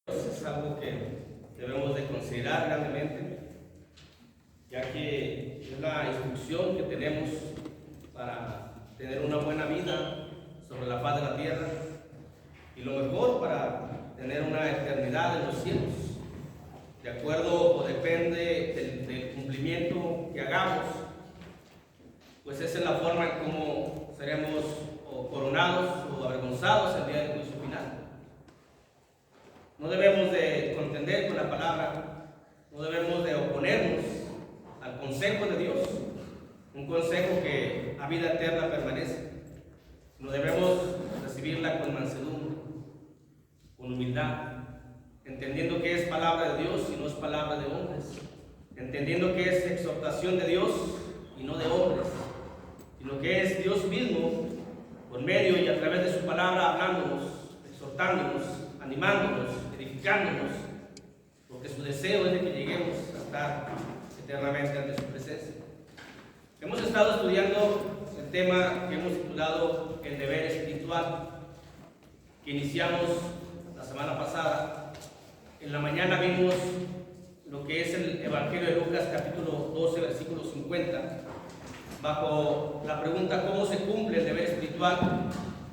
Es algo que debemos de considerar grandemente, ya que es la instrucción que tenemos para tener una buena vida sobre la faz de la tierra y lo mejor para tener una eternidad en los cielos, de acuerdo o depende del cumplimiento que hagamos, pues esa es la forma en cómo seremos o coronados o avergonzados el día del juicio final. No debemos de contender con la palabra, no debemos de oponernos al consejo de Dios, un consejo que a vida eterna permanece. No debemos recibirla con mansedumbre, con humildad, entendiendo que es palabra de Dios y no es palabra de hombres, entendiendo que es exhortación de Dios y no de hombres, sino que es Dios mismo por medio y a través de su palabra hablándonos, exhortándonos, animándonos, edificándonos, porque su deseo es de que lleguemos a estar eternamente ante su presencia. Hemos estado estudiando el tema que hemos titulado el deber espiritual, que iniciamos la semana pasada. En la mañana vimos lo que es el Evangelio de Lucas capítulo 12 versículo 50, bajo la pregunta ¿cómo se cumple el deber espiritual?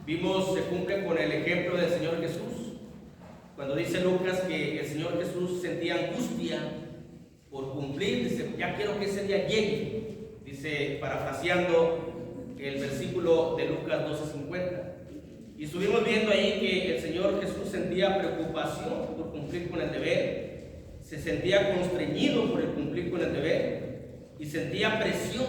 Vimos se cumple con el ejemplo del Señor Jesús, cuando dice Lucas que el Señor Jesús sentía angustia por cumplir, dice, ya quiero que ese día llegue, dice, parafraseando el versículo de Lucas 12:50. Y estuvimos viendo ahí que el Señor Jesús sentía preocupación por cumplir con el deber, se sentía constreñido por el cumplir con el deber y sentía presión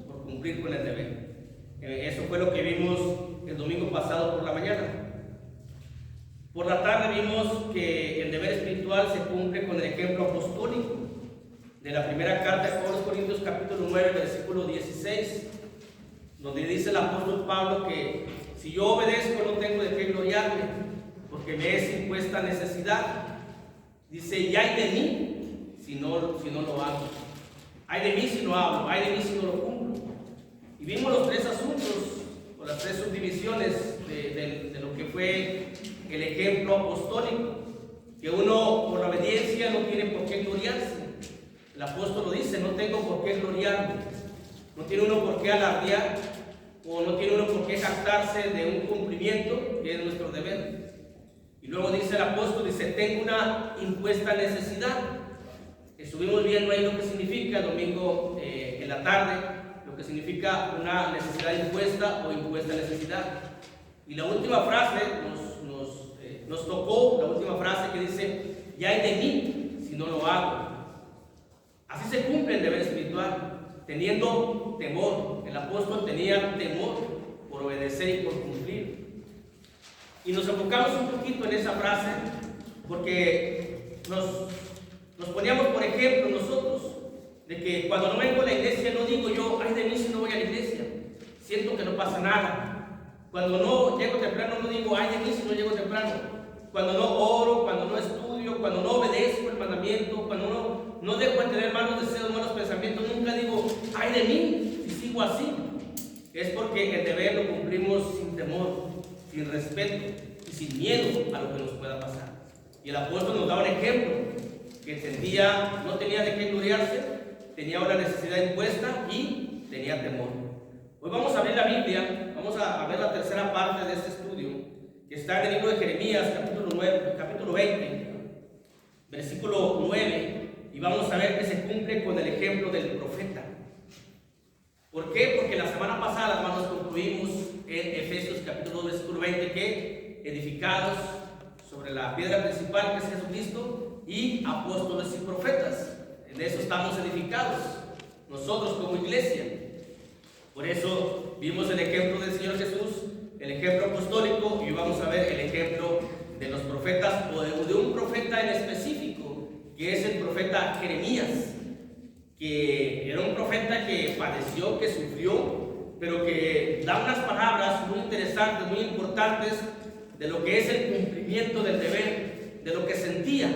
por cumplir con el deber. Eso fue lo que vimos el domingo pasado por la mañana. Por la tarde vimos que el deber espiritual se cumple con el ejemplo apostólico de la primera carta de los Corintios capítulo 9 versículo 16, donde dice el apóstol Pablo que si yo obedezco no tengo de qué gloriarme, porque me es impuesta necesidad. Dice, y ay de mí si no lo hago, ay de mí si no hablo, ay de mí si no lo cumplo. Y vimos los tres asuntos, o las tres subdivisiones de lo que fue el ejemplo apostólico, que uno por la obediencia no tiene por qué gloriarse. El apóstol lo dice, no tengo por qué gloriarme, no tiene uno por qué alardear, o no tiene uno por qué jactarse de un cumplimiento que es nuestro deber. Y luego dice el apóstol, dice, tengo una impuesta necesidad. Estuvimos viendo ahí lo que significa el domingo en la tarde, lo que significa una necesidad impuesta o impuesta necesidad. Y la última frase nos tocó, la última frase que dice, y ay de mí si no lo hago. Así se cumple el deber espiritual, teniendo temor. El apóstol tenía temor por obedecer y por cumplir. Y nos enfocamos un poquito en esa frase, porque nos poníamos por ejemplo nosotros, de que cuando no vengo a la iglesia no digo yo, ay de mí si no voy a la iglesia, siento que no pasa nada. Cuando no llego temprano no digo, ay de mí si no llego temprano. Cuando no oro, cuando no estudio, cuando no obedezco el mandamiento, cuando no dejo de tener malos deseos, malos pensamientos, nunca digo, ay de mí si sigo así. Es porque el deber lo cumplimos sin temor, sin respeto y sin miedo a lo que nos pueda pasar. Y el apóstol nos da un ejemplo, que no tenía de qué gloriarse, tenía una necesidad impuesta y tenía temor. Hoy vamos a abrir la Biblia, vamos a ver la tercera parte de este estudio, que está en el libro de Jeremías, capítulo 20, versículo 9, y vamos a ver que se cumple con el ejemplo del profeta. ¿Por qué? Porque la semana pasada, hermanos, concluimos en Efesios capítulo 2, versículo 20, que edificados sobre la piedra principal que es Jesucristo y apóstoles y profetas. En eso estamos edificados, nosotros como iglesia. Por eso vimos el ejemplo del Señor Jesús, el ejemplo apostólico, y vamos a ver el ejemplo de los profetas, o de un profeta en específico, que es el profeta Jeremías, que era un profeta que padeció, que sufrió, pero que da unas palabras muy interesantes, muy importantes, de lo que es el cumplimiento del deber, de lo que sentía.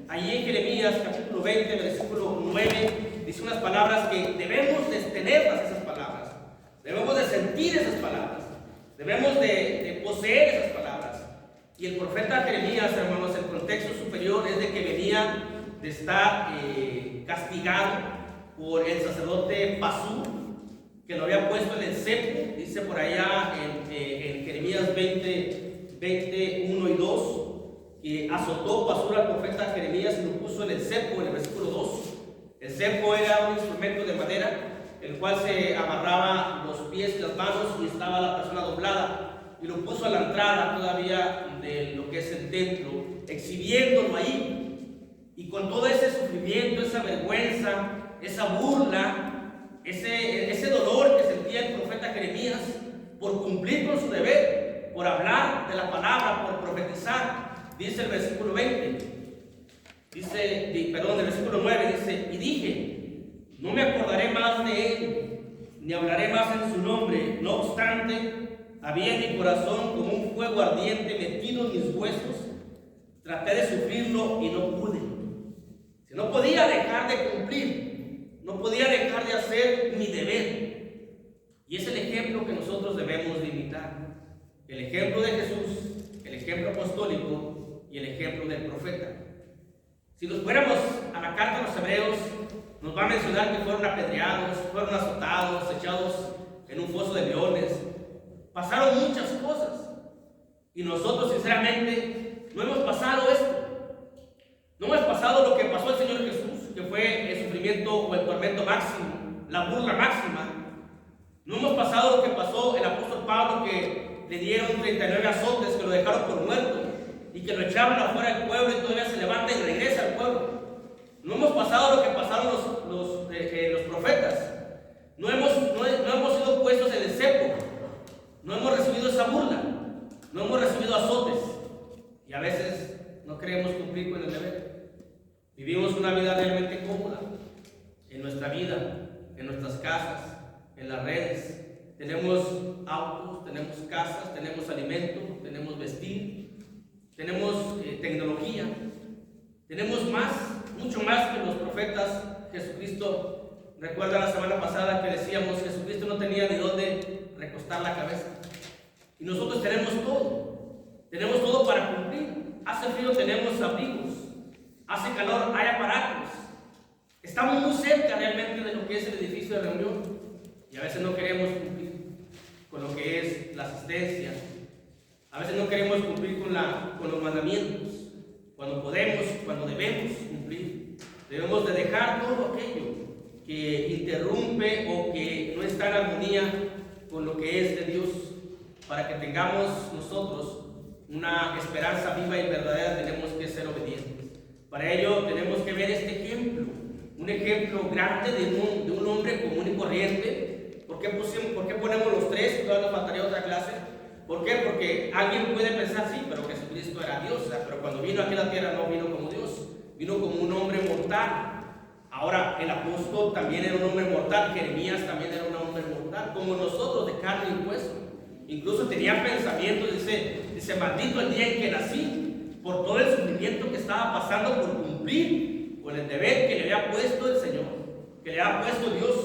Allí en Jeremías capítulo 20, versículo 9, dice unas palabras que debemos de tenerlas, esas palabras, debemos de sentir esas palabras, debemos de poseer esas palabras. Y el profeta Jeremías, hermanos, el contexto superior anterior es de que venía de estar castigado por el sacerdote Pasú, que lo había puesto en el cepo. Dice por allá en Jeremías 20, 1 y 2, que azotó Pasur al profeta Jeremías y lo puso en el cepo, en el versículo 2. El cepo era un instrumento de madera, el cual se amarraba los pies y las manos y estaba la persona doblada, y lo puso a la entrada todavía de lo que es el templo, exhibiéndolo ahí. Y con todo ese sufrimiento, esa vergüenza, esa burla, ese dolor que sentía el profeta Jeremías por cumplir con su deber, por hablar de la palabra, por profetizar, dice el versículo 20, el versículo 9 dice: y dije, no me acordaré más de él, ni hablaré más en su nombre. No obstante, había en mi corazón como un fuego ardiente metido en mis huesos. Traté de sufrirlo y no pude. No podía dejar de cumplir, no podía dejar de hacer mi deber. Y es el ejemplo que nosotros debemos de imitar. El ejemplo de Jesús, el ejemplo apostólico y el ejemplo del profeta. Si nos fuéramos a la carta de los Hebreos, nos va a mencionar que fueron apedreados, fueron azotados, echados en un foso de leones. Pasaron muchas cosas. Y nosotros, sinceramente, no hemos pasado esto. No hemos pasado lo que pasó el Señor Jesús, que fue el sufrimiento o el tormento máximo, la burla máxima. No hemos pasado lo que pasó el apóstol Pablo, que le dieron 39 azotes, que lo dejaron por muerto y que lo echaban afuera del pueblo y todavía se levanta y regresa al pueblo. No hemos pasado lo que pasaron los profetas. No hemos sido puestos en el cepo. No hemos recibido esa burla. No hemos recibido azotes. Y a veces no queremos cumplir con el deber. Vivimos una vida realmente cómoda en nuestra vida, en nuestras casas, en las redes. Tenemos autos, tenemos casas, tenemos alimento, tenemos vestir, tenemos tecnología. Tenemos mucho más que los profetas. Jesucristo, recuerda la semana pasada que decíamos, Jesucristo no tenía ni dónde recostar la cabeza. Y nosotros tenemos todo para cumplir. Hace frío, tenemos abrigos. Hace calor, hay aparatos. Estamos muy cerca realmente de lo que es el edificio de reunión. Y a veces no queremos cumplir con lo que es la asistencia. A veces no queremos cumplir con los mandamientos. Cuando podemos, cuando debemos cumplir. Debemos de dejar todo aquello que interrumpe o que no está en armonía con lo que es de Dios, para que tengamos nosotros una esperanza viva y verdadera. Tenemos que ser obedientes. Para ello tenemos que ver este ejemplo, un ejemplo grande de un hombre común y corriente. ¿Por qué ponemos los tres? Todavía nos faltaría otra clase. ¿Por qué? Porque alguien puede pensar, sí, pero Jesucristo era Dios, pero cuando vino aquí a la tierra no vino como Dios, vino como un hombre mortal. Ahora, el apóstol también era un hombre mortal, Jeremías también era un hombre mortal, como nosotros, de carne y hueso. Incluso tenía pensamientos, dice, maldito el día en que nací, por todo el sufrimiento que estaba pasando por cumplir con el deber que le había puesto el Señor, que le había puesto Dios,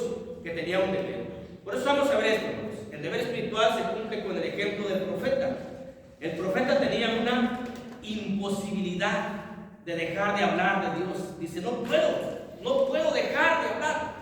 que tenía un deber. Por eso vamos a ver esto, hermanos. El deber espiritual se cumple con el ejemplo del profeta. El profeta tenía una imposibilidad de dejar de hablar de Dios. Dice, no puedo dejar de hablar.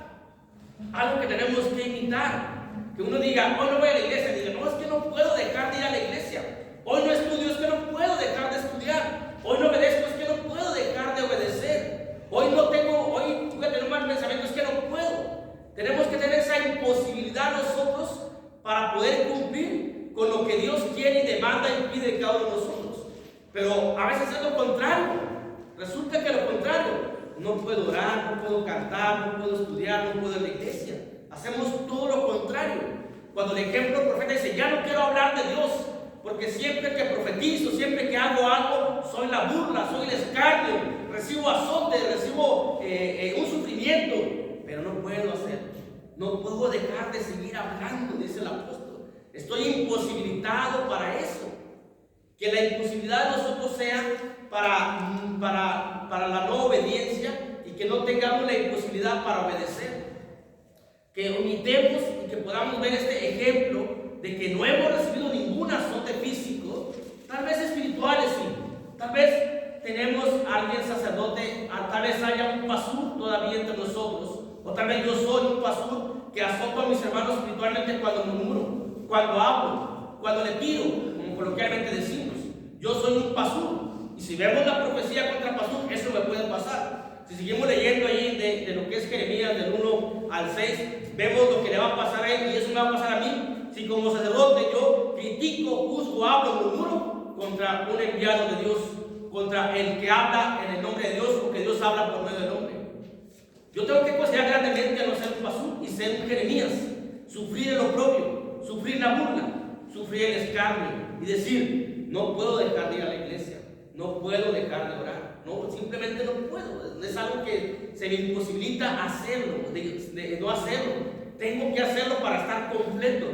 Algo que tenemos que imitar. Que uno diga, hoy no voy a la iglesia. Diga, no, es que no puedo dejar de ir a la iglesia. Hoy no estudio, es que no puedo dejar de estudiar. Hoy no obedezco, es que no puedo dejar de obedecer. Hoy voy a tener un mal pensamiento, es que no puedo. Tenemos que tener esa imposibilidad nosotros para poder cumplir con lo que Dios quiere y demanda y pide de cada uno de nosotros. Pero a veces es lo contrario. Resulta que lo contrario. No puedo orar, no puedo cantar, no puedo estudiar, no puedo ir a la iglesia. Hacemos todo lo contrario. Cuando el ejemplo del profeta dice, ya no quiero hablar de Dios, porque siempre que profetizo, siempre que hago algo, soy la burla, soy el escarnio, recibo azote, recibo un sufrimiento, pero no puedo hacerlo. No puedo dejar de seguir hablando, dice el apóstol. Estoy imposibilitado para eso. Que la imposibilidad de nosotros sea para la no obediencia y que no tengamos la imposibilidad para obedecer. Que omitemos y que podamos ver este ejemplo de que no hemos recibido ningún azote físico, tal vez espirituales sí, tal vez tenemos a alguien sacerdote, tal vez haya un pastor todavía entre nosotros, o tal vez yo soy un pastor que azoto a mis hermanos espiritualmente cuando murmuro, cuando hablo, cuando le tiro, como coloquialmente decimos. Yo soy un pastor, y si vemos la profecía contra pastor, eso me puede pasar. Si seguimos leyendo ahí de lo que es Jeremías del 1 al 6, vemos lo que le va a pasar a él, y eso me va a pasar a mí. Si como sacerdote yo critico, juzgo, hablo, murmuro contra un enviado de Dios, contra el que habla en el nombre de Dios, o que Dios habla por medio del hombre, yo tengo que considerar grandemente a no ser un pastor y ser un Jeremías, sufrir el oprobio, sufrir la burla, sufrir el escarnio y decir: no puedo dejar de ir a la iglesia, no puedo dejar de orar, no, simplemente no puedo. Es algo que se me imposibilita hacerlo, de no hacerlo. Tengo que hacerlo para estar completo.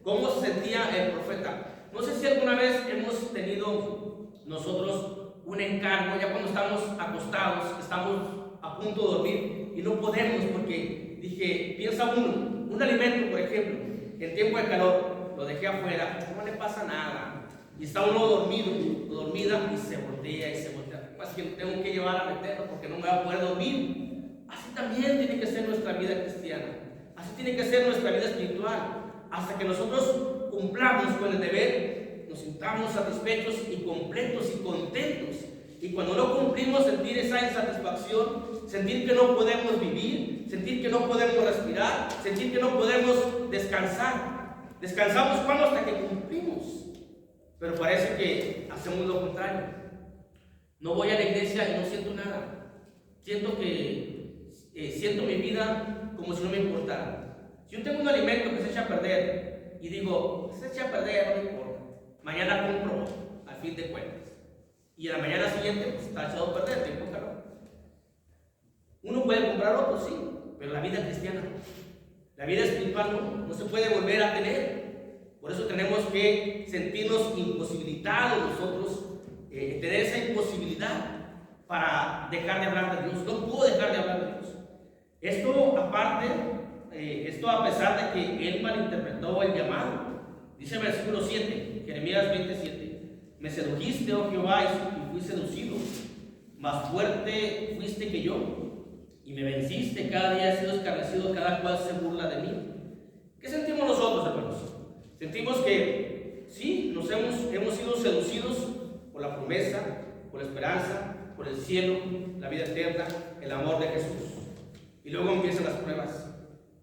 ¿Cómo se sentía el profeta? No sé si alguna vez hemos tenido nosotros un encargo, ya cuando estamos acostados, estamos a punto de dormir y no podemos, porque piensa uno, un alimento, por ejemplo, en tiempo de calor, lo dejé afuera, no le pasa nada, y está uno dormido o dormida y se voltea. Así que lo tengo que llevar a meterlo porque no me va a poder dormir. Así también tiene que ser nuestra vida cristiana, así tiene que ser nuestra vida espiritual. Hasta que nosotros cumplamos con el deber, nos sintamos satisfechos y completos y contentos. Y cuando no cumplimos, sentir esa insatisfacción, sentir que no podemos vivir, sentir que no podemos respirar, sentir que no podemos descansar. Descansamos cuando hasta que cumplimos. Pero parece que hacemos lo contrario. No voy a la iglesia y no siento nada. Siento mi vida como si no me importara. Si yo tengo un alimento que se echa a perder y digo, se echa a perder, no me importa, mañana compro al fin de cuentas, y a la mañana siguiente pues, está echado a perder, tiempo calor. Uno puede comprar otro, sí, pero la vida cristiana no. La vida espiritual no se puede volver a tener. Por eso tenemos que sentirnos imposibilitados nosotros, tener esa imposibilidad para dejar de hablar de Dios. No puedo dejar de hablar de Dios. Esto aparte, esto a pesar de que él malinterpretó el llamado. Dice el versículo 7, Jeremías 27: me sedujiste, oh Jehová, y fui seducido, más fuerte fuiste que yo, y me venciste. Cada día he sido escarnecido, cada cual se burla de mí. ¿Qué sentimos nosotros, hermanos? Sentimos que sí, hemos sido seducidos por la promesa, por la esperanza, por el cielo, la vida eterna, el amor de Jesús. Y luego empiezan las pruebas,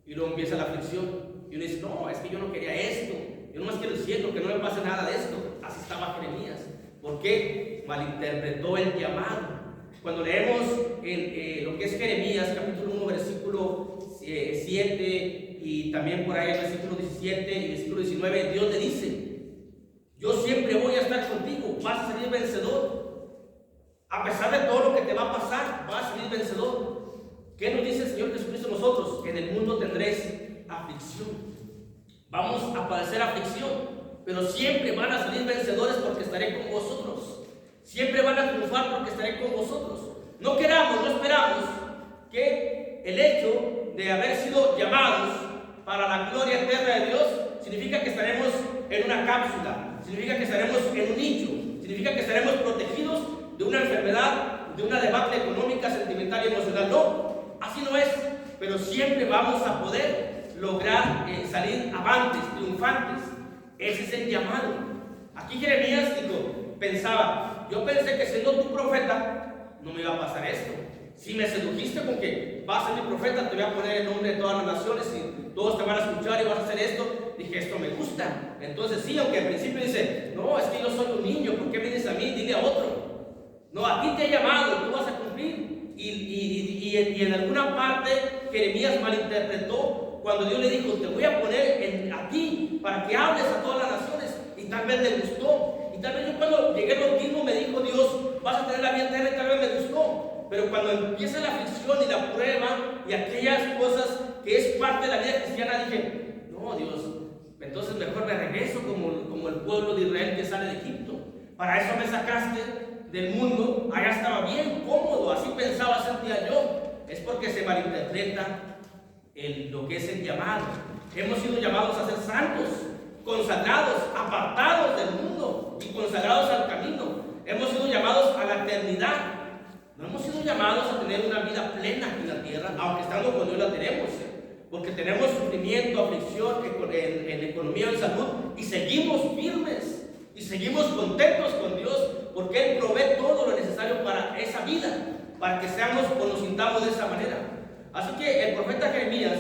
y luego empieza la aflicción, y uno dice: no, es que yo no quería esto, yo nomás quiero el cielo, que no me pase nada de esto. Así estaba Jeremías. ¿Por qué? Malinterpretó el llamado. Cuando leemos lo que es Jeremías, capítulo 1, versículo 7, y también por ahí el versículo 17 y versículo 19, Dios le dice: yo siempre voy a estar contigo, vas a salir vencedor. A pesar de todo lo que te va a pasar, vas a salir vencedor. ¿Qué nos dice el Señor Jesucristo a nosotros? Que en el mundo tendréis aflicción. Vamos a padecer aflicción, pero siempre van a salir vencedores porque estaré con vosotros. Siempre van a triunfar porque estaré con vosotros. No esperamos que el hecho de haber sido llamados para la gloria eterna de Dios significa que estaremos en una cápsula, significa que estaremos en un nicho, significa que estaremos protegidos de una enfermedad, de una debacle económica, sentimental y emocional. No, así no es, pero siempre vamos a poder lograr salir avantes, triunfantes. Ese es el llamado. Aquí Jeremías pensaba: yo pensé que siendo tu profeta no me iba a pasar esto. Si me sedujiste con que vas a ser mi profeta, te voy a poner el nombre de todas las naciones y todos te van a escuchar y vas a hacer esto. Dije: esto me gusta. Entonces sí, aunque al principio dice: no, es que yo soy un niño, ¿por qué me dices a mí? Dile a otro. No, a ti te he llamado y tú vas a cumplir. Y en alguna parte Jeremías malinterpretó cuando Dios le dijo: te voy a poner a ti para que hables a todas las naciones. Y tal vez le gustó. Y tal vez yo cuando llegué al bautismo me dijo Dios: vas a tener la vida eterna, y tal vez me gustó. Pero cuando empieza la aflicción y la prueba y aquellas cosas que es parte de la vida cristiana, dije: no, Dios, entonces mejor me regreso como el pueblo de Israel que sale de Egipto. Para eso me sacaste del mundo, allá estaba bien cómodo, así pensaba, sentía yo. Es porque se malinterpreta lo que es el llamado. Hemos sido llamados a ser santos, consagrados, apartados del mundo y consagrados al camino. hemos sido llamados a la eternidad. No hemos sido llamados a tener una vida plena aquí en la tierra, aunque estando con Dios la tenemos, porque tenemos sufrimiento, aflicción en economía, en salud, y seguimos firmes, y seguimos contentos con Dios, porque Él provee todo lo necesario para esa vida, para que seamos o nos sintamos de esa manera. Así que el profeta Jeremías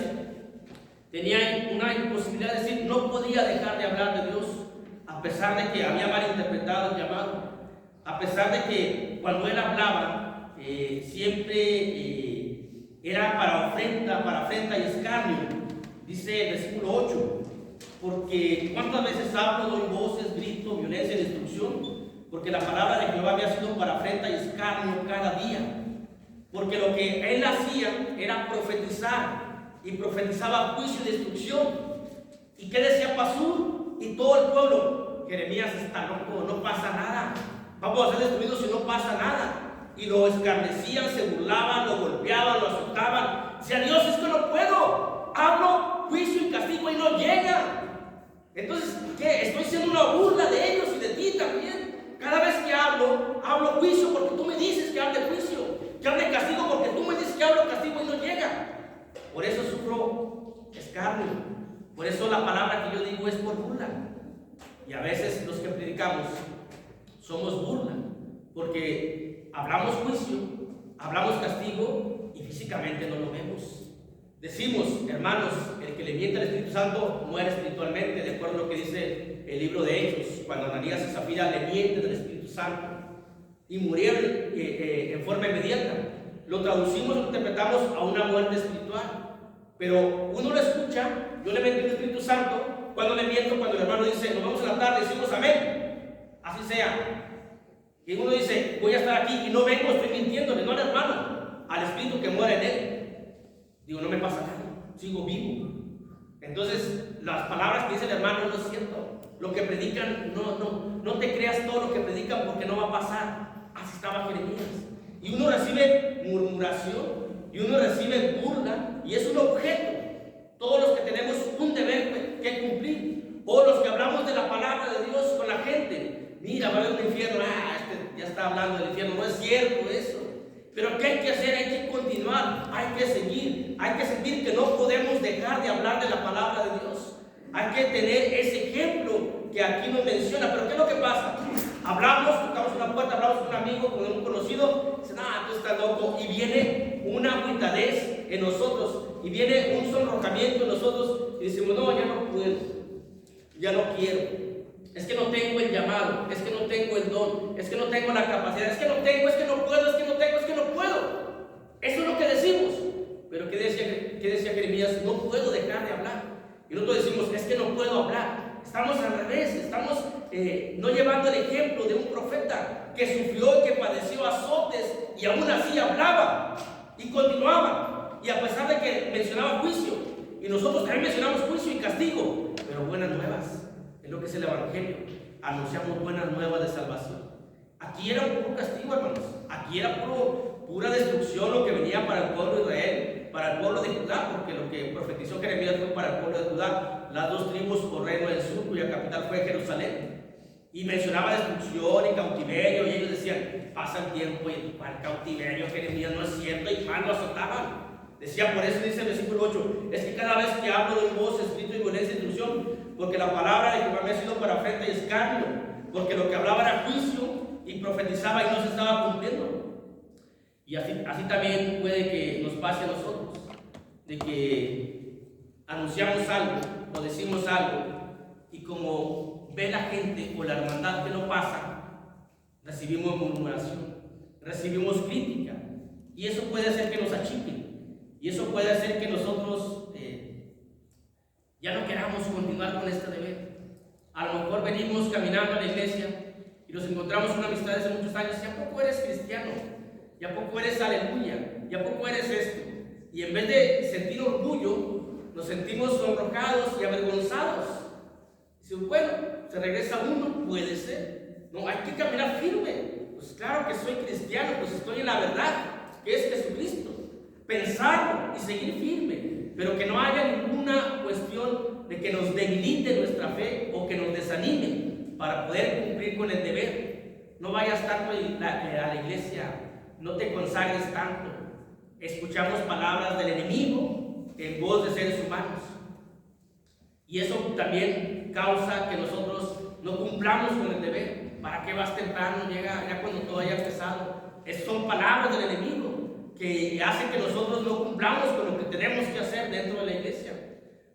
tenía una imposibilidad de decir, no podía dejar de hablar de Dios, a pesar de que había malinterpretado el llamado, a pesar de que cuando él hablaba, siempre era para afrenta y escarnio. Dice el versículo 8, porque cuántas veces hablo, doy voces, grito, violencia y destrucción, porque la palabra de Jehová había sido para afrenta y escarnio cada día, porque lo que él hacía era profetizar, y profetizaba juicio y destrucción. ¿Y qué decía Pasur y todo el pueblo? Jeremías está loco, no pasa nada, vamos a ser destruidos si no pasa nada. Y lo escarnecían, se burlaban, lo golpeaban, lo azotaban. Decía, Dios, es que no puedo, hablo juicio y castigo y no llega. Entonces, ¿qué? Estoy siendo una burla de ellos y de ti también. Cada vez que hablo juicio porque tú me dices que hable juicio, que hable castigo porque tú me dices que hablo castigo y no llega. Por eso sufro escarnio. Por eso la palabra que yo digo es por burla. Y a veces los que predicamos somos burla, porque hablamos juicio, hablamos castigo y físicamente no lo vemos. Decimos, hermanos, el que le miente al Espíritu Santo muere espiritualmente, de acuerdo a lo que dice el libro de Hechos, cuando Ananías y Zafira le mienten al Espíritu Santo y murieron en forma inmediata. Lo traducimos, lo interpretamos a una muerte espiritual, pero uno lo escucha. Yo le mentí al Espíritu Santo cuando le miento, cuando el hermano dice, nos vemos en la tarde, decimos amén, así sea. Y uno dice, voy a estar aquí y no vengo, estoy mintiéndole, no al hermano, al espíritu que muere en él. Digo, no me pasa nada, sigo vivo. Entonces, las palabras que dice el hermano no es cierto. Lo que predican, no te creas todo lo que predican porque no va a pasar. Así estaba Jeremías. Y uno recibe murmuración, y uno recibe burla, y es un objeto. Todos los que tenemos un deber que cumplir, o los que hablamos de la palabra de Dios con la gente. Mira, va a haber un infierno, este ya está hablando del infierno, no es cierto eso. Pero ¿qué hay que hacer? Hay que continuar, hay que seguir, hay que sentir que no podemos dejar de hablar de la palabra de Dios. Hay que tener ese ejemplo que aquí nos menciona. Pero ¿qué es lo que pasa? Hablamos, tocamos una puerta, hablamos con un amigo, con un conocido, dicen, tú estás loco, y viene una agüitadez en nosotros, y viene un sonrojamiento en nosotros, y decimos, no, ya no puedo, ya no quiero. Es que no tengo el llamado, es que no tengo el don, es que no tengo la capacidad, es que no tengo, es que no puedo, es que no tengo, es que no puedo. Eso es lo que decimos. Pero ¿qué decía Jeremías? No puedo dejar de hablar. Y nosotros decimos, es que no puedo hablar. Estamos al revés, estamos no llevando el ejemplo de un profeta que sufrió y que padeció azotes y aún así hablaba y continuaba. Y a pesar de que mencionaba juicio, y nosotros también mencionamos juicio y castigo, pero buenas nuevas. Es lo que es el Evangelio. Anunciamos buenas nuevas de salvación. Aquí era puro castigo, hermanos. Aquí era pura destrucción lo que venía para el pueblo de Israel, para el pueblo de Judá, porque lo que profetizó Jeremías fue para el pueblo de Judá, las dos tribus o reino del sur, cuya capital fue Jerusalén. Y mencionaba destrucción y cautiverio, y ellos decían, pasa el tiempo y ¿cuál cautiverio, Jeremías? No es cierto, y mal lo azotaban. Decía, por eso dice el versículo 8, es que cada vez que hablo de voz, escrito y violencia y destrucción, porque la palabra de Jehová me ha sido para afrenta y escarnio, porque lo que hablaba era juicio y profetizaba y no se estaba cumpliendo. Y así también puede que nos pase a nosotros, de que anunciamos algo o decimos algo, y como ve la gente o la hermandad que no pasa, recibimos murmuración, recibimos crítica, y eso puede hacer que nos achiquen. Y eso puede hacer que nosotros ya no queramos continuar con este deber. A lo mejor venimos caminando a la iglesia y nos encontramos una amistad de hace muchos años. ¿Y a poco eres cristiano? ¿Y a poco eres aleluya? ¿Y a poco eres esto? Y en vez de sentir orgullo, nos sentimos sonrojados y avergonzados. Dice, bueno, se regresa uno, puede ser. No, hay que caminar firme. Pues claro que soy cristiano, pues estoy en la verdad, que es Jesucristo. Pensarlo y seguir firme, pero que no haya ninguna cuestión de que nos debilite nuestra fe o que nos desanime para poder cumplir con el deber. no vayas tanto a la iglesia, no te consagres tanto. Escuchamos palabras del enemigo en voz de seres humanos. Y eso también causa que nosotros no cumplamos con el deber. ¿Para qué vas temprano? Llega ya cuando todo haya empezado. Esas son palabras del enemigo que hacen que nosotros no cumplamos con lo que tenemos que hacer dentro de la iglesia.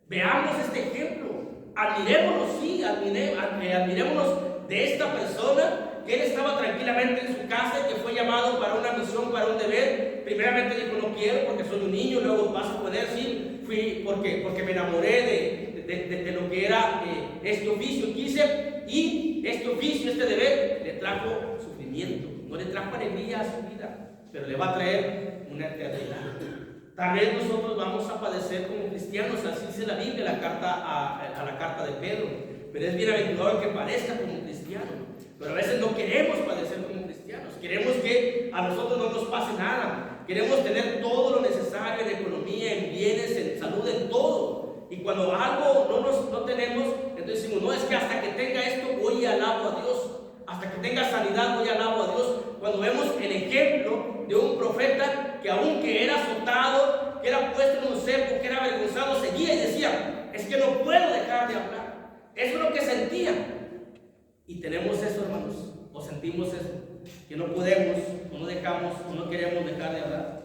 Veamos este ejemplo. Admirémonos, sí, admirémonos de esta persona, que él estaba tranquilamente en su casa y que fue llamado para una misión, para un deber. Primeramente dijo, no quiero porque soy un niño, luego vas a poder, sí, fui porque me enamoré de lo que era este oficio, quise, y este oficio, este deber, le trajo sufrimiento, no le trajo alegría a su vida, pero le va a traer una eternidad. Tal vez nosotros vamos a padecer como cristianos, así dice la Biblia, la carta de Pedro, pero es bienaventurado el que padezca como cristiano. Pero a veces no queremos padecer como cristianos, queremos que a nosotros no nos pase nada, queremos tener todo lo necesario en economía, en bienes, en salud, en todo. Y cuando algo no tenemos, entonces decimos, no, es que hasta que tenga esto voy y alabo a Dios, hasta que tenga sanidad voy y alabo a Dios. Cuando vemos el ejemplo de un profeta que aunque era azotado, que era puesto en un cepo, que era avergonzado, seguía y decía, es que no puedo dejar de hablar. Eso es lo que sentía. Y tenemos eso, hermanos, o sentimos eso, que no podemos, o no dejamos, o no queremos dejar de hablar.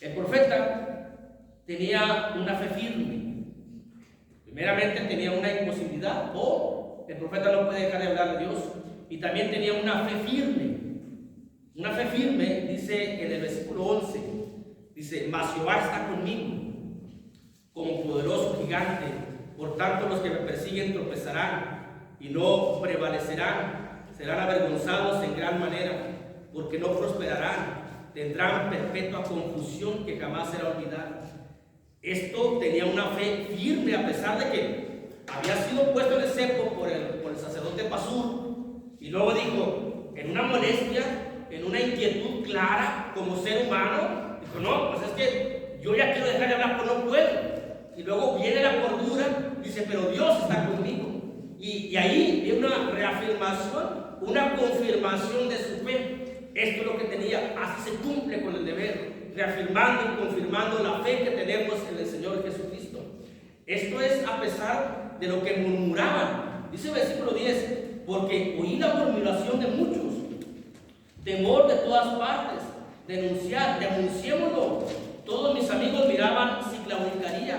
El profeta tenía una fe firme. Primeramente tenía una imposibilidad, o el profeta no puede dejar de hablar de Dios, y también tenía una fe firme. Una fe firme, dice en el versículo 11, dice, mas Jehová está conmigo, como poderoso gigante, por tanto los que me persiguen tropezarán y no prevalecerán, serán avergonzados en gran manera, porque no prosperarán, tendrán perpetua confusión que jamás será olvidada. Esto tenía una fe firme, a pesar de que había sido puesto en el cepo por el sacerdote Pasur, y luego dijo, en una molestia, en una inquietud clara como ser humano, dijo, no, pues es que yo ya quiero dejar de hablar, pero no puedo. Y luego viene la cordura, dice, pero Dios está conmigo. Y ahí viene una reafirmación, una confirmación de su fe. Esto es lo que tenía, así se cumple con el deber, reafirmando y confirmando la fe que tenemos en el Señor Jesucristo. Esto es a pesar de lo que murmuraban. Dice el versículo 10, porque oí la murmuración de muchos, temor de todas partes, denunciémoslo. Todos mis amigos miraban si claudicaría,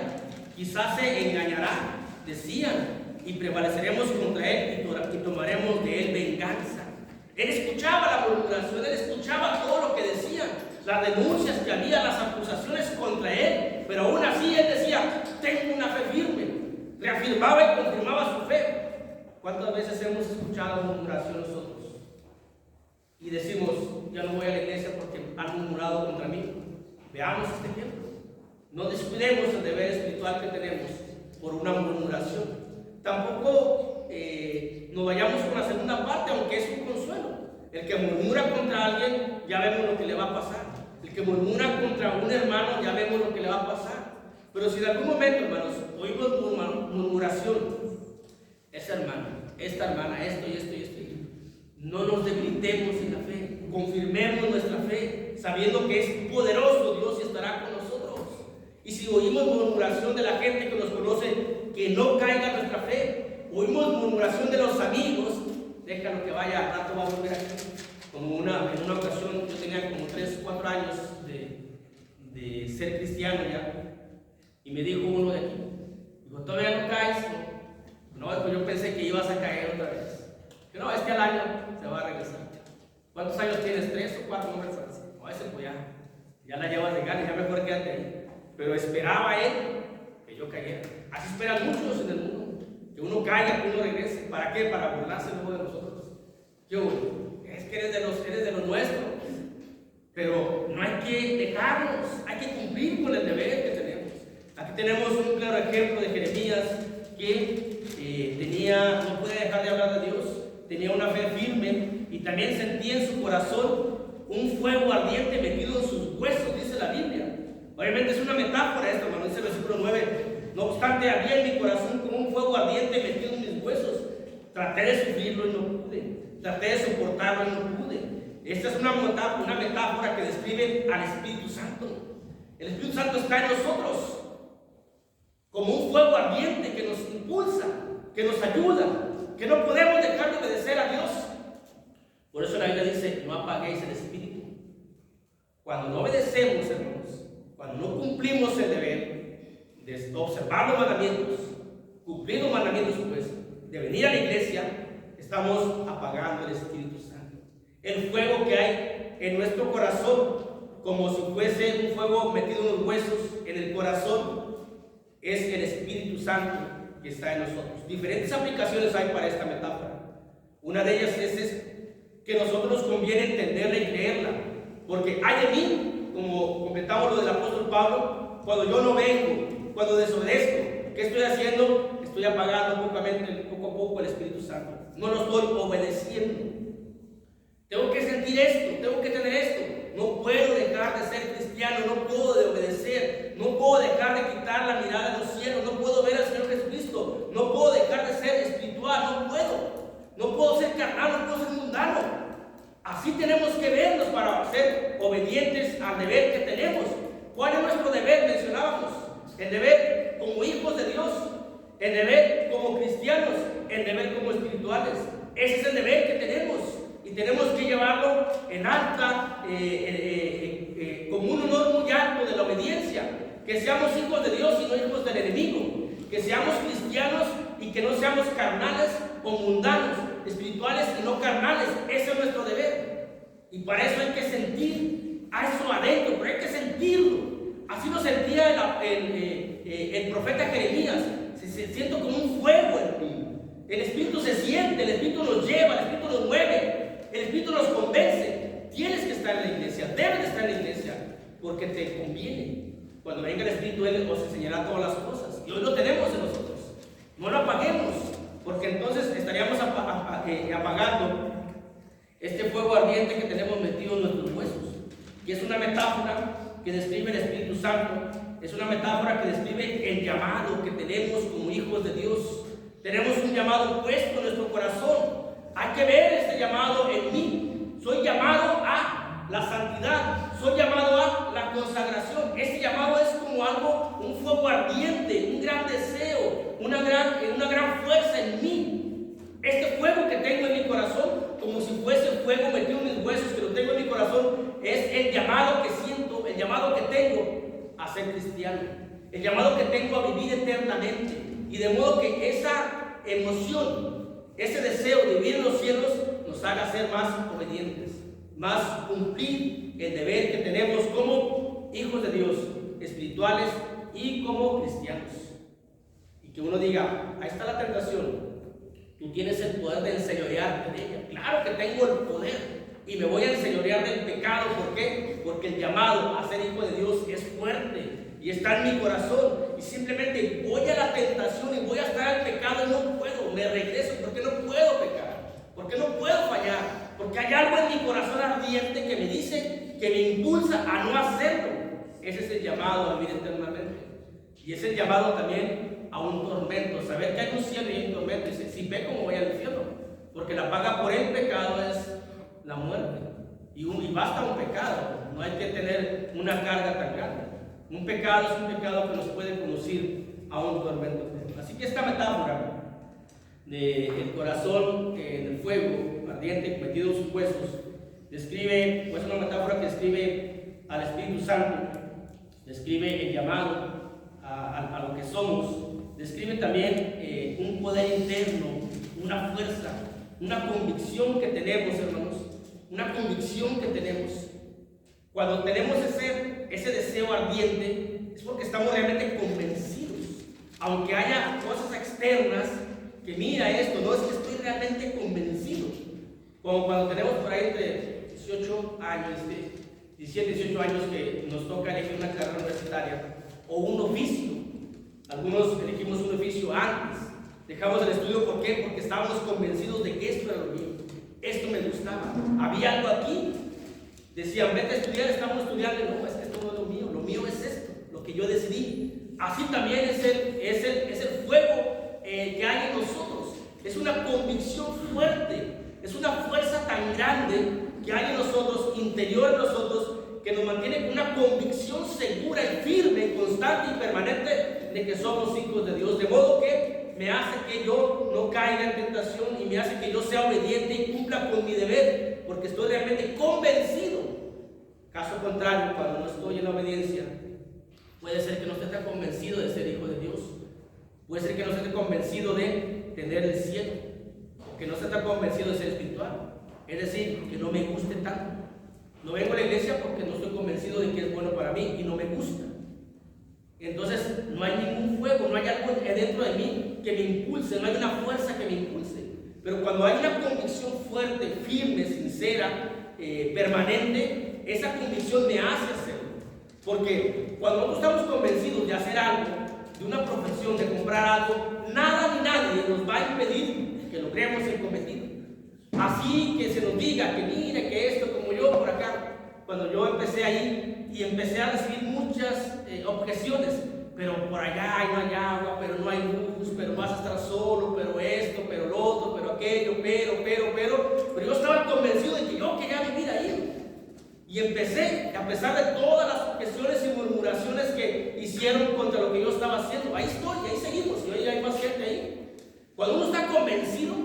quizás se engañará, decían, y prevaleceremos contra él y tomaremos de él venganza. Él escuchaba la murmuración, él escuchaba todo lo que decían, las denuncias que había, las acusaciones contra él, pero aún así él decía, tengo una fe firme, reafirmaba y confirmaba su fe. ¿Cuántas veces hemos escuchado murmuración nosotros? Y decimos, ya no voy a la iglesia porque han murmurado contra mí. Veamos este ejemplo. No descuidemos el deber espiritual que tenemos por una murmuración. Tampoco nos vayamos con la segunda parte, aunque es un consuelo. El que murmura contra alguien, ya vemos lo que le va a pasar. El que murmura contra un hermano, ya vemos lo que le va a pasar. Pero si en algún momento, hermanos, oímos murmuración, esa hermana, esta hermana, esto y esto y esto, no nos debilitemos en la fe, confirmemos nuestra fe, sabiendo que es poderoso Dios y estará con nosotros. Y si oímos murmuración de la gente que nos conoce, que no caiga nuestra fe. Oímos murmuración de los amigos, déjalo que vaya, al rato va a volver aquí. Como en una ocasión, yo tenía como 3 o 4 años de ser cristiano ya, y me dijo uno de aquí, dijo, ¿todavía no caes? No, pues yo pensé que ibas a caer otra vez. Que no, es que al año se va a regresar. ¿Cuántos años tienes? 3 o 4, no me acuerdo. No, ese pues ya la llevas de gana, ya mejor quédate ahí. Pero esperaba él que yo cayera. Así esperan muchos en el mundo, que uno caiga, que uno regrese. ¿Para qué? Para burlarse luego de nosotros. Es que eres de los nuestros. Pero no hay que dejarnos, hay que cumplir con el deber que tenemos. Aquí tenemos un claro ejemplo de Jeremías que no podía dejar de hablar de Dios, tenía una fe firme y también sentía en su corazón un fuego ardiente metido en sus huesos, dice la Biblia. Obviamente es una metáfora esto, hermano, dice el versículo 9. No obstante, había en mi corazón como un fuego ardiente metido en mis huesos. Traté de sufrirlo y no pude. traté de soportarlo y no pude. Esta es una metáfora que describe al Espíritu Santo. El Espíritu Santo está en nosotros como un fuego ardiente que nos impulsa, que nos ayuda, que no podemos dejar de obedecer a Dios. Por eso la Biblia dice, no apaguéis el Espíritu. Cuando no obedecemos, hermanos, cuando no cumplimos el deber de observar los mandamientos, cumplir los mandamientos, pues, de venir a la iglesia, estamos apagando el Espíritu Santo. El fuego que hay en nuestro corazón, como si fuese un fuego metido en los huesos, en el corazón, es el Espíritu Santo que está en nosotros. Diferentes aplicaciones hay para esta metáfora. Una de ellas es que nosotros nos conviene entenderla y creerla, porque hay de mí, como comentamos lo del apóstol Pablo, cuando yo no vengo, cuando desobedezco, ¿qué estoy haciendo? Estoy apagando poco a poco el Espíritu Santo. No lo estoy obedeciendo. Tengo que sentir esto, tengo que tener esto. No puedo dejar de ser cristiano, no puedo de obedecer, no puedo dejar de quitar la mirada de los cielos, no puedo ver al Señor Jesucristo, no puedo dejar de ser espiritual, no puedo ser carnal, no puedo ser mundano. Así tenemos que vernos para ser obedientes al deber que tenemos. ¿Cuál es nuestro deber? Mencionábamos el deber como hijos de Dios, el deber como cristianos, el deber como espirituales. Ese es el deber que tenemos. Y tenemos que llevarlo en alta, como un honor muy alto de la obediencia. Que seamos hijos de Dios y no hijos del enemigo. Que seamos cristianos y que no seamos carnales o mundanos, espirituales y no carnales. Ese es nuestro deber. Y para eso hay que sentir a eso adentro, pero hay que sentirlo. Así lo sentía el profeta Jeremías. Se siente como un fuego en mí. El Espíritu se siente, el Espíritu nos lleva, el Espíritu nos mueve. El Espíritu nos convence. Tienes que estar en la iglesia, debes de estar en la iglesia, porque te conviene. Cuando venga el Espíritu, Él os enseñará todas las cosas. Y hoy lo tenemos en nosotros. No lo apaguemos, porque entonces estaríamos apagando este fuego ardiente que tenemos metido en nuestros huesos. Y es una metáfora que describe el Espíritu Santo. Es una metáfora que describe el llamado que tenemos como hijos de Dios. Tenemos un llamado puesto en nuestro corazón. Hay que ver este llamado en mí. Soy llamado a la santidad. Soy llamado a la consagración. Este llamado es como algo, un fuego ardiente, un gran deseo, una gran fuerza en mí. Este fuego que tengo en mi corazón, como si fuese fuego metido en mis huesos, que lo tengo en mi corazón, es el llamado que siento, el llamado que tengo a ser cristiano, el llamado que tengo a vivir eternamente. Y de modo que esa emoción, ese deseo de vivir en los cielos nos haga ser más obedientes, más cumplir el deber que tenemos como hijos de Dios, espirituales y como cristianos. Y que uno diga, ahí está la tentación, tú tienes el poder de enseñorearte de ella. Claro que tengo el poder y me voy a enseñorear del pecado. ¿Por qué? Porque el llamado a ser hijo de Dios es fuerte y está en mi corazón, y simplemente voy a la tentación y voy a estar al pecado y no puedo, me regreso porque no puedo pecar, porque no puedo fallar, porque hay algo en mi corazón ardiente que me dice, que me impulsa a no hacerlo. Ese es el llamado a vivir eternamente, y es el llamado también a un tormento, saber que hay un cielo y un tormento. Dice, si peco me voy al infierno, porque la paga por el pecado es la muerte, y basta un pecado, no hay que tener una carga tan grande. Un pecado es un pecado que nos puede conducir a un tormento. Así que esta metáfora del corazón en el fuego ardiente metido en sus huesos describe, pues, una metáfora que describe al Espíritu Santo, describe el llamado a lo que somos, describe también un poder interno, una fuerza, una convicción que tenemos, hermanos, una convicción que tenemos. Cuando tenemos ese deseo ardiente, es porque estamos realmente convencidos. Aunque haya cosas externas que mira esto, no es que estoy realmente convencido. Como cuando tenemos por ahí de 18 años, 17, 18 años, que nos toca elegir una carrera universitaria o un oficio. Algunos elegimos un oficio antes, dejamos el estudio. ¿Por qué? Porque estábamos convencidos de que esto era lo mío, esto me gustaba, había algo aquí. Decían, vete a estudiar, estamos estudiando. No, es que esto no es lo mío es esto, lo que yo decidí. Así también es el fuego que hay en nosotros. Es una convicción fuerte, Es una fuerza tan grande que hay en nosotros, interior en nosotros, que nos mantiene con una convicción segura y firme, constante y permanente de que somos hijos de Dios. De modo que me hace que yo no caiga en tentación y me hace que yo sea obediente y cumpla con mi deber, porque estoy realmente convencido. Caso contrario, cuando no estoy en la obediencia, puede ser que no esté tan convencido de ser hijo de Dios. Puede ser que no esté convencido de tener el cielo, o que no esté tan convencido de ser espiritual. Es decir, que no me guste tanto. No vengo a la iglesia porque no estoy convencido de que es bueno para mí y no me gusta. Entonces no hay ningún fuego, no hay algo dentro de mí que me impulse, no hay una fuerza que me impulse. Pero cuando hay una convicción fuerte, firme, sincera, permanente, esa convicción me hace hacerlo. Porque cuando nosotros estamos convencidos de hacer algo, de una profesión, de comprar algo, nada ni nadie nos va a impedir que logremos el cometido. Así que se nos diga que mire, que esto, como yo por acá, cuando yo empecé ahí y empecé a recibir muchas objeciones, pero por allá no hay agua, pero no hay luz, pero vas a estar solo, pero esto, pero lo otro, pero aquello, pero yo estaba convencido de que yo quería vivir ahí. Y empecé, a pesar de todas las objeciones y murmuraciones que hicieron contra lo que yo estaba haciendo, ahí estoy, ahí seguimos, y hoy hay más gente ahí. Cuando uno está convencido,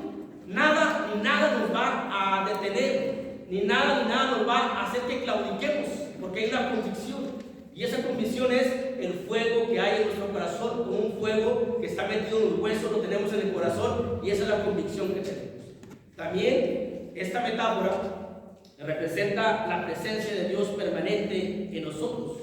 nada ni nada nos va a detener, ni nada nos va a hacer que claudiquemos, porque hay una convicción. Y esa convicción es el fuego que hay en nuestro corazón, como un fuego que está metido en los huesos, lo tenemos en el corazón, y esa es la convicción que tenemos. También esta metáfora representa la presencia de Dios permanente en nosotros.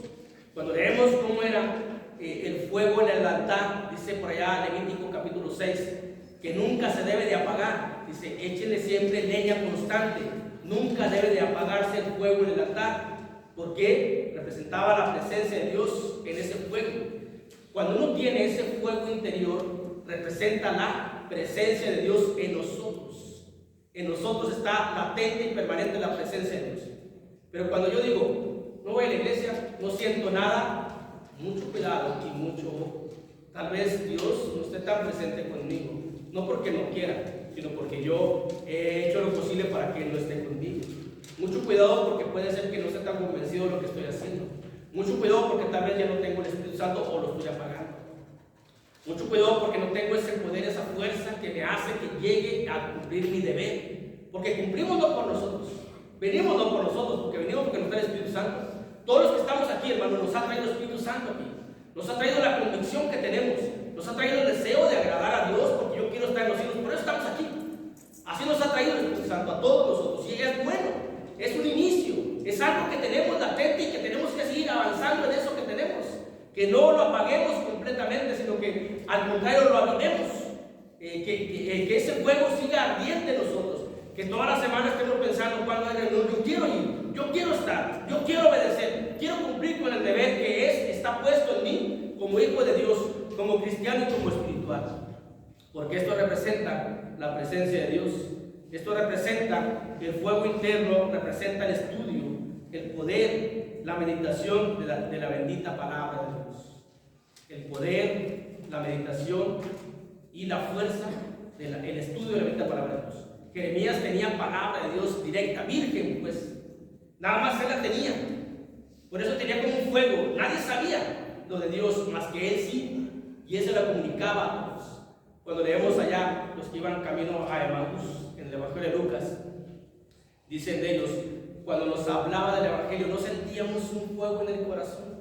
Cuando leemos cómo era el fuego en el altar, dice por allá Levítico capítulo 6, que nunca se debe de apagar. Dice, échenle siempre leña constante, nunca debe de apagarse el fuego en el altar, porque representaba la presencia de Dios en ese fuego. Cuando uno tiene ese fuego interior, representa la presencia de Dios en nosotros. En nosotros está latente y permanente la presencia de Dios. Pero cuando yo digo, no voy a la iglesia, no siento nada, mucho cuidado y mucho ojo. Tal vez Dios no esté tan presente conmigo, no porque no quiera, sino porque yo he hecho lo posible para que Él no esté conmigo. Mucho cuidado porque puede ser que no esté tan convencido de lo que estoy haciendo. Mucho cuidado porque tal vez ya no tengo el Espíritu Santo o lo estoy apagando. Mucho cuidado porque no tengo ese poder, esa fuerza que me hace que llegue a cumplir mi deber. Porque cumplimos no por nosotros, venimos no por nosotros, porque venimos porque nos trae el Espíritu Santo. Todos los que estamos aquí, hermanos, nos ha traído el Espíritu Santo aquí. Nos ha traído la convicción que tenemos. Nos ha traído el deseo de agradar a Dios, porque yo quiero estar en los cielos. Por eso estamos aquí. Así nos ha traído el Espíritu Santo a todos nosotros. Y es bueno, es un inicio, es algo que tenemos latente y que tenemos que seguir avanzando en eso que tenemos. Que no lo apaguemos completamente, sino que al contrario lo avivemos. Que ese fuego siga ardiente en nosotros. Que todas las semanas estemos pensando cuando hay reunión, yo quiero ir, yo quiero estar, yo quiero obedecer, quiero cumplir con el deber que está puesto en mí como hijo de Dios, como cristiano y como espiritual. Porque esto representa la presencia de Dios. Esto representa el fuego interno, representa el estudio, el poder, la meditación de la bendita palabra de Dios. El poder, la meditación y la fuerza del estudio de la bendita palabra de Dios. Jeremías tenía palabra de Dios directa, virgen, pues nada más él la tenía. Por eso tenía como un fuego. Nadie sabía lo de Dios más que él sí, y él se la comunicaba a todos. Cuando leemos allá los que iban camino a Emaús en el Evangelio de Lucas, dicen de ellos, cuando nos hablaba del Evangelio no sentíamos un fuego en el corazón,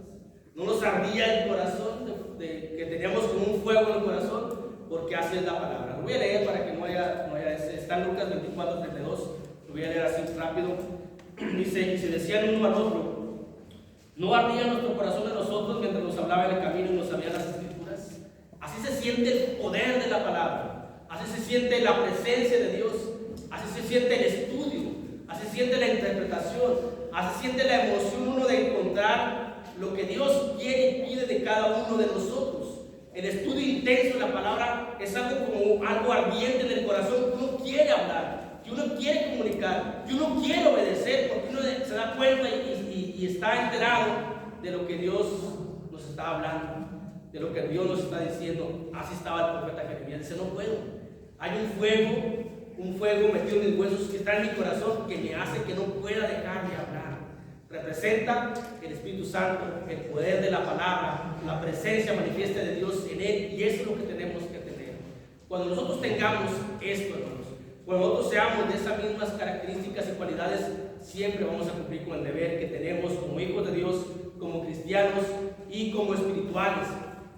no nos ardía el corazón que teníamos como un fuego en el corazón, porque así es la palabra. Lo voy a leer para que no haya está en Lucas 24, 32, lo voy a leer así rápido. Dice, y se decían uno al otro, ¿no ardía nuestro corazón en nosotros mientras nos hablaba en el camino y nos sabían las escrituras? Así se siente el poder de la palabra, así se siente la presencia de Dios, así se siente el estudio, así se siente la interpretación, así se siente la emoción uno de encontrar lo que Dios quiere y pide de cada uno de nosotros. El estudio intenso de la palabra es algo como algo ardiente en el corazón, que uno quiere hablar, que uno quiere comunicar, que uno quiere obedecer, porque uno se da cuenta y está enterado de lo que Dios nos está hablando, de lo que Dios nos está diciendo. Así estaba el profeta Jeremías. Dice, no puedo. Hay un fuego un fuego metido en mis huesos que está en mi corazón, que me hace que no pueda dejar de hablar. Representa el Espíritu Santo, el poder de la palabra, la presencia manifiesta de Dios en él, y eso es lo que tenemos que tener. Cuando nosotros tengamos esto, hermanos, cuando nosotros seamos de esas mismas características y cualidades, siempre vamos a cumplir con el deber que tenemos como hijos de Dios, como cristianos y como espirituales.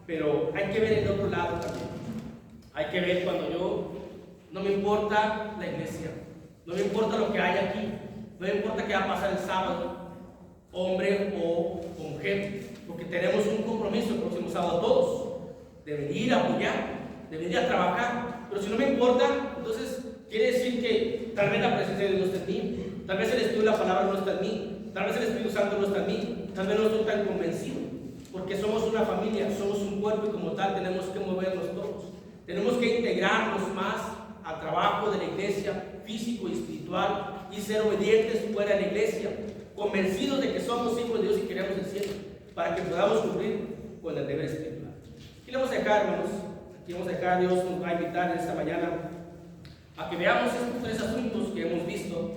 Pero hay que ver el otro lado también. Hay que ver cuando yo, no me importa la iglesia, no me importa lo que hay aquí, no me importa qué va a pasar el sábado, hombre o mujer, porque tenemos un compromiso el próximo sábado todos, de venir a apoyar, de venir a trabajar. Pero si no me importa, entonces quiere decir que tal vez la presencia de Dios no está en mí, tal vez el Espíritu de la palabra no está en mí, tal vez el Espíritu Santo no está en mí, tal vez no estoy tan convencido, porque somos una familia, somos un cuerpo, y como tal tenemos que movernos todos. Tenemos que integrarnos más al trabajo de la iglesia, físico y espiritual, y ser obedientes fuera de la iglesia, convencidos de que somos hijos de Dios y queremos el cielo, para que podamos cumplir con el deber espiritual. Aquí le vamos a dejar, hermanos, aquí vamos a dejar, Dios nos va a invitar esta mañana a que veamos estos tres asuntos que hemos visto.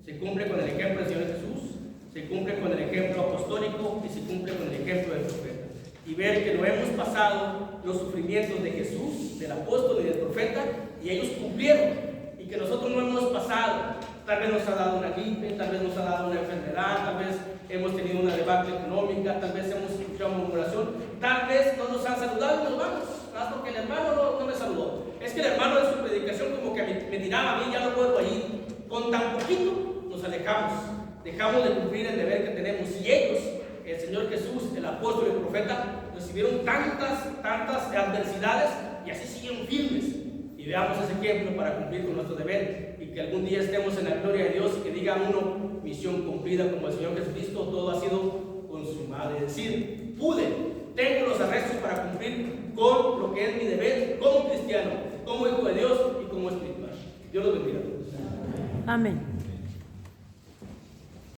Se cumple con el ejemplo del Señor Jesús, se cumple con el ejemplo apostólico y se cumple con el ejemplo del profeta. Y ver que no hemos pasado los sufrimientos de Jesús, del apóstol y del profeta, y ellos cumplieron, y que nosotros no hemos pasado. Tal vez nos ha dado una gripe, tal vez nos ha dado una enfermedad, tal vez hemos tenido una debacle económica, tal vez hemos escuchado murmuración, tal vez no nos han saludado y nos vamos, más porque el hermano no me saludó. Es que el hermano de su predicación como que me tiraba a mí, ya no puedo ir. Con tan poquito nos alejamos, dejamos de cumplir el deber que tenemos. Y ellos, el Señor Jesús, el apóstol y el profeta, recibieron tantas adversidades y así siguen firmes. Y veamos ese ejemplo para cumplir con nuestro deber, y que algún día estemos en la gloria de Dios y que diga uno, misión cumplida como el Señor Jesucristo, todo ha sido consumado. Es decir, tengo los arrestos para cumplir con lo que es mi deber como cristiano, como hijo de Dios y como espiritual. Dios los bendiga a todos. Amén.